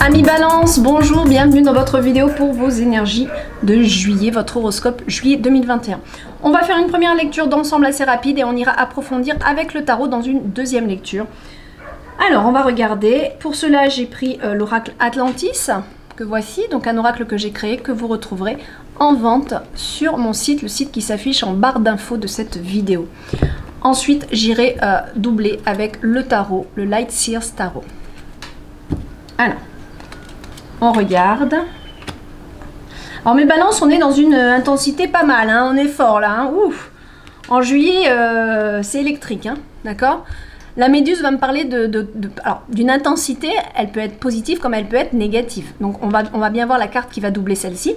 Amis Balance, bonjour, bienvenue dans votre vidéo pour vos énergies de juillet, votre horoscope juillet 2021. On va faire une première lecture d'ensemble assez rapide et on ira approfondir avec le tarot dans une deuxième lecture. Alors, on va regarder. Pour cela, j'ai pris l'oracle Atlantis, que voici, donc un oracle que j'ai créé, que vous retrouverez en vente sur mon site, le site qui s'affiche en barre d'infos de cette vidéo. Ensuite, j'irai doubler avec le tarot, le Light Seers Tarot. Alors, on regarde. Alors mes balances, on est dans une intensité pas mal, hein, on est fort là. Hein, ouf. En juillet, c'est électrique, hein, d'accord? La méduse va me parler d'une intensité, elle peut être positive comme elle peut être négative. Donc on va bien voir la carte qui va doubler celle-ci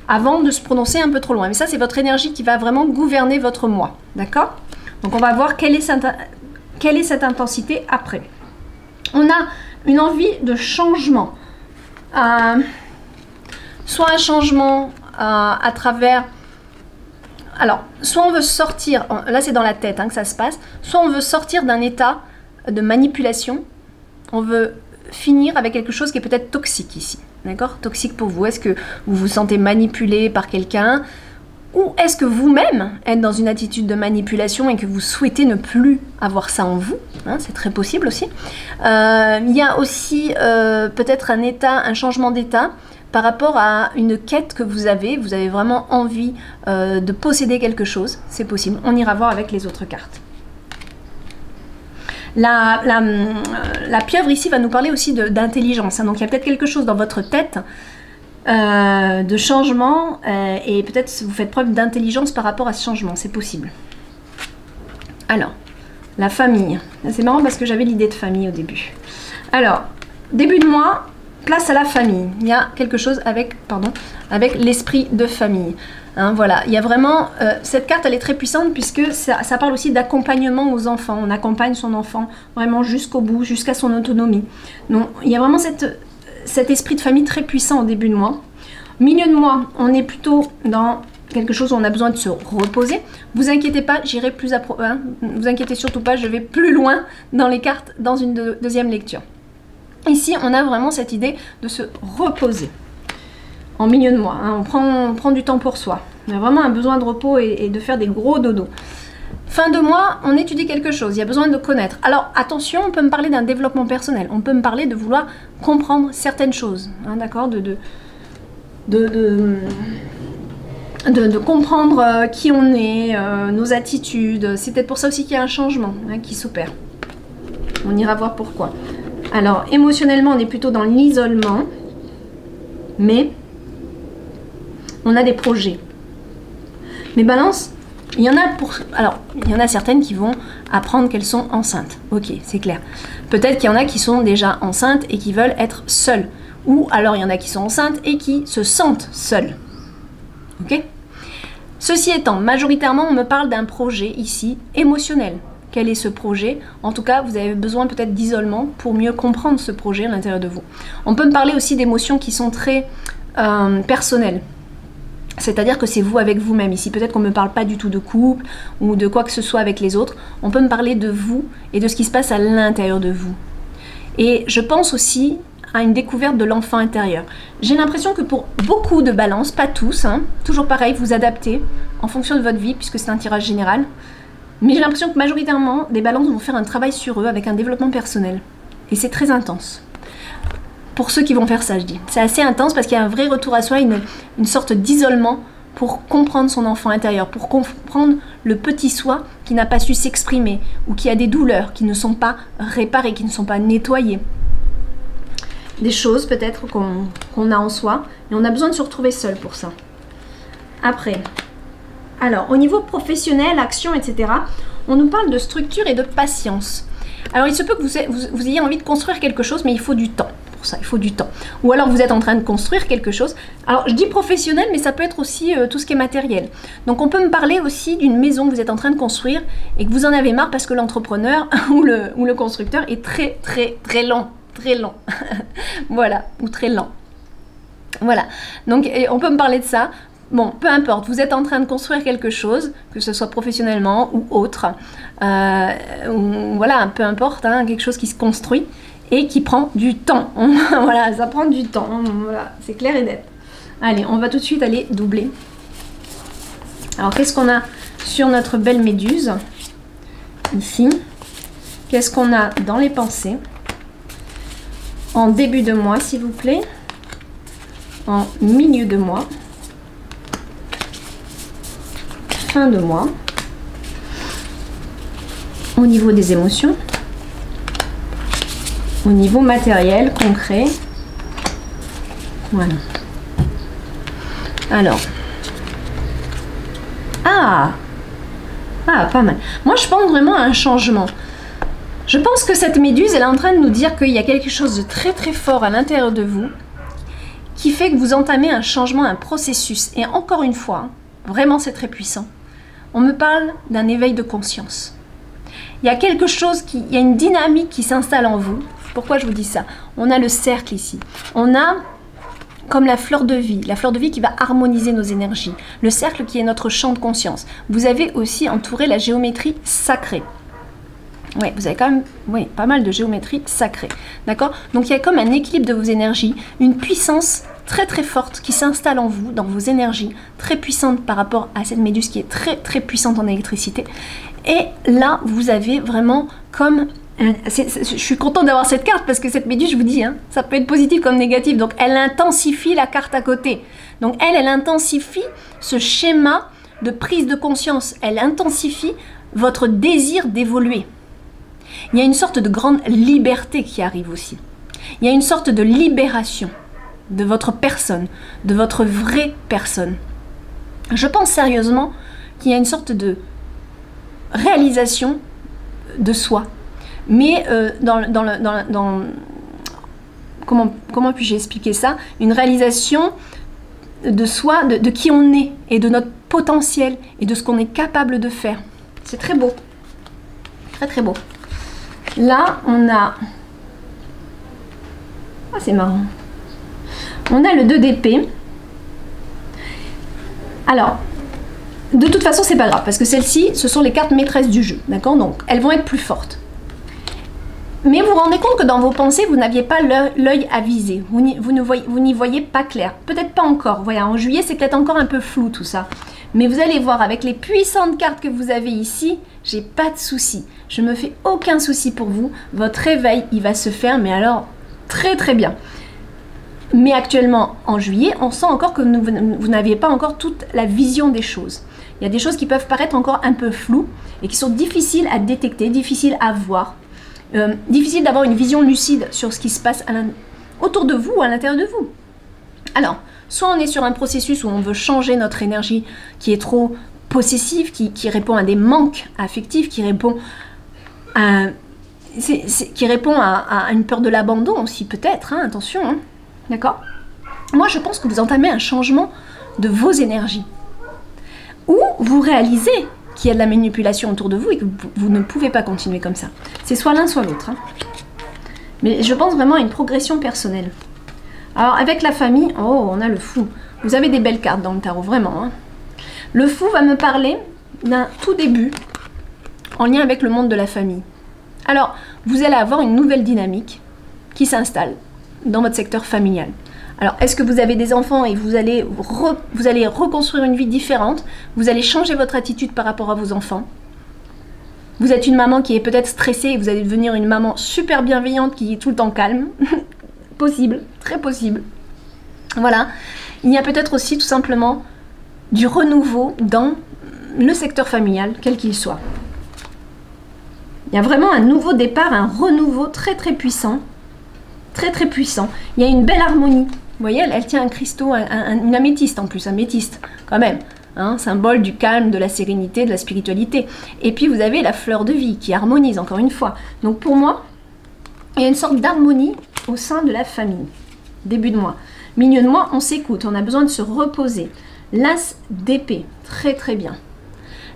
avant de se prononcer un peu trop loin. Mais ça, c'est votre énergie qui va vraiment gouverner votre mois, d'accord? Donc on va voir quelle est cette intensité après. On a une envie de changement. Soit un changement à travers... Alors, soit on veut sortir, là c'est dans la tête hein, que ça se passe, soit on veut sortir d'un état de manipulation, on veut finir avec quelque chose qui est peut-être toxique ici, d'accord? Toxique pour vous, est-ce que vous vous sentez manipulé par quelqu'un? Ou est-ce que vous-même êtes dans une attitude de manipulation et que vous souhaitez ne plus avoir ça en vous, hein, c'est très possible aussi. Il y a aussi peut-être un changement d'état par rapport à une quête que vous avez vraiment envie de posséder quelque chose, c'est possible. On ira voir avec les autres cartes. La pieuvre ici va nous parler aussi d'intelligence, hein, donc il y a peut-être quelque chose dans votre tête de changement et peut-être vous faites preuve d'intelligence par rapport à ce changement, c'est possible. Alors, la famille. C'est marrant parce que j'avais l'idée de famille au début. Alors, début de mois, place à la famille. Il y a quelque chose avec l'esprit de famille. Hein, voilà, il y a vraiment... cette carte, elle est très puissante puisque ça parle aussi d'accompagnement aux enfants. On accompagne son enfant vraiment jusqu'au bout, jusqu'à son autonomie. Donc, il y a vraiment cet esprit de famille très puissant au début de mois. Milieu de mois, on est plutôt dans quelque chose où on a besoin de se reposer. Vous inquiétez pas, j'irai plus vous inquiétez surtout pas, je vais plus loin dans les cartes dans une deuxième lecture. Ici, on a vraiment cette idée de se reposer en milieu de mois. Hein, on prend du temps pour soi. On a vraiment un besoin de repos et de faire des gros dodos. Fin de mois, on étudie quelque chose, il y a besoin de connaître. Alors attention, on peut me parler d'un développement personnel, on peut me parler de vouloir comprendre certaines choses, hein, d'accord, de comprendre qui on est, nos attitudes. C'est peut-être pour ça aussi qu'il y a un changement hein, qui s'opère. On ira voir pourquoi. Alors émotionnellement, on est plutôt dans l'isolement, mais on a des projets. Mais balance. Il y en a certaines qui vont apprendre qu'elles sont enceintes. Ok, c'est clair. Peut-être qu'il y en a qui sont déjà enceintes et qui veulent être seules. Ou alors il y en a qui sont enceintes et qui se sentent seules. Ok? Ceci étant, majoritairement, on me parle d'un projet ici émotionnel. Quel est ce projet? En tout cas, vous avez besoin peut-être d'isolement pour mieux comprendre ce projet à l'intérieur de vous. On peut me parler aussi d'émotions qui sont très personnelles. C'est-à-dire que c'est vous avec vous-même. Ici, peut-être qu'on ne me parle pas du tout de couple ou de quoi que ce soit avec les autres. On peut me parler de vous et de ce qui se passe à l'intérieur de vous. Et je pense aussi à une découverte de l'enfant intérieur. J'ai l'impression que pour beaucoup de balances, pas tous, hein, toujours pareil, vous adaptez en fonction de votre vie, puisque c'est un tirage général. Mais j'ai l'impression que majoritairement, des balances vont faire un travail sur eux avec un développement personnel. Et c'est très intense. Pour ceux qui vont faire ça, je dis. C'est assez intense parce qu'il y a un vrai retour à soi, une sorte d'isolement pour comprendre son enfant intérieur, pour comprendre le petit soi qui n'a pas su s'exprimer ou qui a des douleurs qui ne sont pas réparées, qui ne sont pas nettoyées. Des choses peut-être qu'on a en soi et on a besoin de se retrouver seul pour ça. Après, alors au niveau professionnel, action, etc., on nous parle de structure et de patience. Alors il se peut que vous ayez envie de construire quelque chose, mais il faut du temps. Pour ça, il faut du temps. Ou alors vous êtes en train de construire quelque chose. Alors je dis professionnel, mais ça peut être aussi tout ce qui est matériel. Donc on peut me parler aussi d'une maison que vous êtes en train de construire et que vous en avez marre parce que l'entrepreneur ou le constructeur est très lent. Très lent. Voilà, ou très lent. Voilà. Donc on peut me parler de ça. Bon, peu importe, vous êtes en train de construire quelque chose, que ce soit professionnellement ou autre. Voilà, peu importe, hein, quelque chose qui se construit. et qui prend du temps. Voilà, ça prend du temps. Voilà, c'est clair et net. Allez, on va tout de suite aller doubler. Alors, qu'est-ce qu'on a sur notre belle méduse? Ici. Qu'est-ce qu'on a dans les pensées? En début de mois, s'il vous plaît. En milieu de mois. Fin de mois. Au niveau des émotions. Au niveau matériel, concret. Voilà. Alors. Ah, pas mal. Moi, je pense vraiment à un changement. Je pense que cette méduse, elle est en train de nous dire qu'il y a quelque chose de très très fort à l'intérieur de vous qui fait que vous entamez un changement, un processus. Et encore une fois, vraiment c'est très puissant. On me parle d'un éveil de conscience. Il y a quelque chose, il y a une dynamique qui s'installe en vous. Pourquoi je vous dis ça? On a le cercle ici. On a comme la fleur de vie qui va harmoniser nos énergies. Le cercle qui est notre champ de conscience. Vous avez aussi entouré la géométrie sacrée. Oui, vous avez quand même pas mal de géométrie sacrée. D'accord? Donc il y a comme un équilibre de vos énergies, une puissance très très forte qui s'installe en vous, dans vos énergies, très puissante par rapport à cette méduse qui est très très puissante en électricité. Et là, vous avez vraiment comme... je suis contente d'avoir cette carte parce que cette méduse, je vous dis, hein, ça peut être positif comme négatif. Donc, elle intensifie la carte à côté. Donc, elle intensifie ce schéma de prise de conscience. Elle intensifie votre désir d'évoluer. Il y a une sorte de grande liberté qui arrive aussi. Il y a une sorte de libération de votre personne, de votre vraie personne. Je pense sérieusement qu'il y a une sorte de réalisation de soi. Mais comment puis-je expliquer ça? Une réalisation de soi, de qui on est et de notre potentiel et de ce qu'on est capable de faire. C'est très beau. Très très beau. Là, on a... Ah, c'est marrant. On a le 2 d'épée. Alors, de toute façon, c'est pas grave, parce que celles-ci, ce sont les cartes maîtresses du jeu, d'accord? Donc, elles vont être plus fortes. Mais vous vous rendez compte que dans vos pensées, vous n'aviez pas l'œil avisé. Vous n'y voyez pas clair. Peut-être pas encore. Voilà, en juillet, c'est peut-être encore un peu flou tout ça. Mais vous allez voir, avec les puissantes cartes que vous avez ici, j'ai pas de souci. Je me fais aucun souci pour vous. Votre réveil, il va se faire, mais alors, très très bien. Mais actuellement, en juillet, on sent encore que vous n'aviez pas encore toute la vision des choses. Il y a des choses qui peuvent paraître encore un peu floues et qui sont difficiles à détecter, difficiles à voir. Difficile d'avoir une vision lucide sur ce qui se passe autour de vous ou à l'intérieur de vous. Alors, soit on est sur un processus où on veut changer notre énergie qui est trop possessive, qui répond à des manques affectifs, qui répond à une peur de l'abandon aussi peut-être, hein, attention, hein, d'accord? Moi je pense que vous entamez un changement de vos énergies. Ou vous réalisez qu'il y a de la manipulation autour de vous et que vous ne pouvez pas continuer comme ça. C'est soit l'un, soit l'autre. Hein. Mais je pense vraiment à une progression personnelle. Alors, avec la famille, oh, on a le fou. Vous avez des belles cartes dans le tarot, vraiment. Hein. Le fou va me parler d'un tout début en lien avec le monde de la famille. Alors, vous allez avoir une nouvelle dynamique qui s'installe dans votre secteur familial. Alors, est-ce que vous avez des enfants et vous allez reconstruire une vie différente? Vous allez changer votre attitude par rapport à vos enfants? Vous êtes une maman qui est peut-être stressée et vous allez devenir une maman super bienveillante qui est tout le temps calme. Possible, très possible. Voilà. Il y a peut-être aussi tout simplement du renouveau dans le secteur familial, quel qu'il soit. Il y a vraiment un nouveau départ, un renouveau très très puissant. Très très puissant. Il y a une belle harmonie. Vous voyez, elle tient un cristaux, une améthyste en plus, améthyste, quand même. Hein, symbole du calme, de la sérénité, de la spiritualité. Et puis vous avez la fleur de vie qui harmonise, encore une fois. Donc pour moi, il y a une sorte d'harmonie au sein de la famille. Début de mois. Milieu de mois, on s'écoute, on a besoin de se reposer. L'as d'épée, très très bien.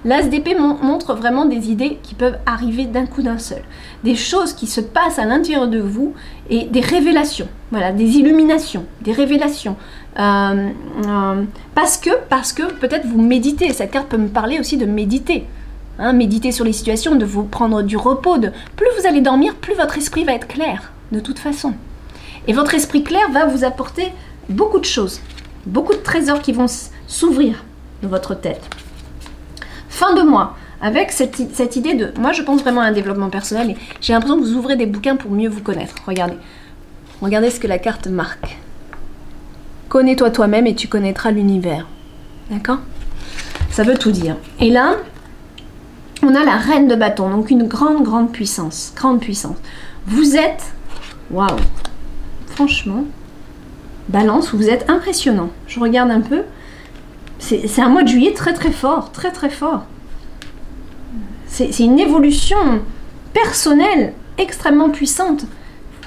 L'as d'épée montre vraiment des idées qui peuvent arriver d'un coup d'un seul. Des choses qui se passent à l'intérieur de vous et des révélations. Voilà, des illuminations, des révélations. Parce que peut-être vous méditez. Cette carte peut me parler aussi de méditer. Hein, méditer sur les situations, de vous prendre du repos. Plus vous allez dormir, plus votre esprit va être clair. de toute façon. Et votre esprit clair va vous apporter beaucoup de choses, beaucoup de trésors qui vont s'ouvrir dans votre tête. Fin de mois, avec cette idée de... Moi, je pense vraiment à un développement personnel et j'ai l'impression que vous ouvrez des bouquins pour mieux vous connaître. Regardez. Regardez ce que la carte marque. Connais-toi toi-même et tu connaîtras l'univers. D'accord? Ça veut tout dire. Et là, on a la reine de bâton, donc une grande puissance. Grande puissance. Vous êtes... Waouh! Franchement, Balance, vous êtes impressionnant. Je regarde un peu. C'est un mois de juillet très fort. Très fort. C'est une évolution personnelle extrêmement puissante.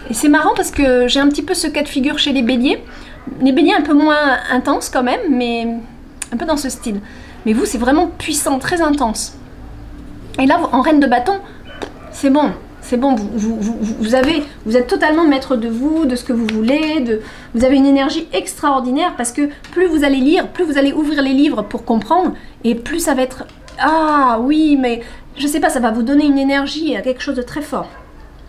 Et c'est marrant parce que j'ai un petit peu ce cas de figure chez les béliers. Les béliers un peu moins intenses quand même, mais un peu dans ce style. Mais vous, c'est vraiment puissant, très intense. Et là, en reine de bâton, c'est bon. C'est bon, vous êtes totalement maître de vous, de ce que vous voulez. Vous avez une énergie extraordinaire parce que plus vous allez lire, plus vous allez ouvrir les livres pour comprendre. Et plus ça va être... Ah oui, mais je sais pas, ça va vous donner une énergie, quelque chose de très fort.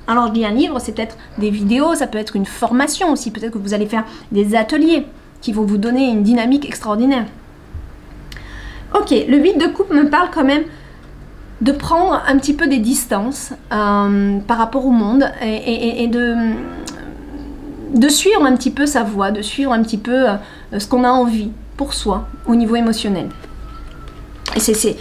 Alors je dis un livre, c'est peut-être des vidéos, ça peut être une formation aussi. Peut-être que vous allez faire des ateliers qui vont vous donner une dynamique extraordinaire. Ok, le 8 de coupe me parle quand même de prendre un petit peu des distances par rapport au monde et de suivre un petit peu sa voie, de suivre un petit peu ce qu'on a envie pour soi au niveau émotionnel. Et c'est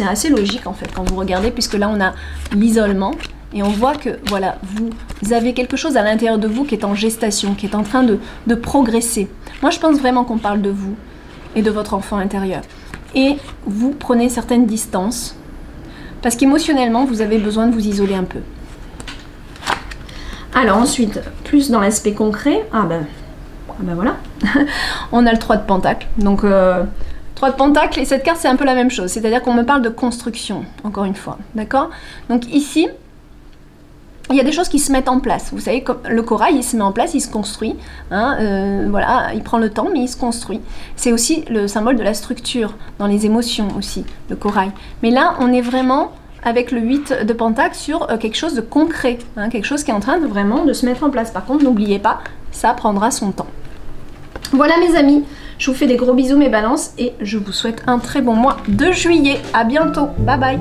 assez logique en fait quand vous regardez, puisque là on a l'isolement et on voit que voilà, vous avez quelque chose à l'intérieur de vous qui est en gestation, qui est en train de progresser. Moi je pense vraiment qu'on parle de vous et de votre enfant intérieur. Et vous prenez certaines distances parce qu'émotionnellement, vous avez besoin de vous isoler un peu. Alors ensuite, plus dans l'aspect concret, ah ben voilà, on a le 3 de Pentacle. Donc 3 de Pentacle, et cette carte c'est un peu la même chose, c'est-à-dire qu'on me parle de construction, encore une fois, d'accord? Donc ici, il y a des choses qui se mettent en place. Vous savez, comme le corail, il se met en place, il se construit. Hein, voilà, il prend le temps, mais il se construit. C'est aussi le symbole de la structure, dans les émotions aussi, le corail. Mais là, on est vraiment avec le 8 de Pentacle sur quelque chose de concret. Hein, quelque chose qui est en train de vraiment de se mettre en place. Par contre, n'oubliez pas, ça prendra son temps. Voilà mes amis, je vous fais des gros bisous mes balances et je vous souhaite un très bon mois de juillet. À bientôt, bye bye.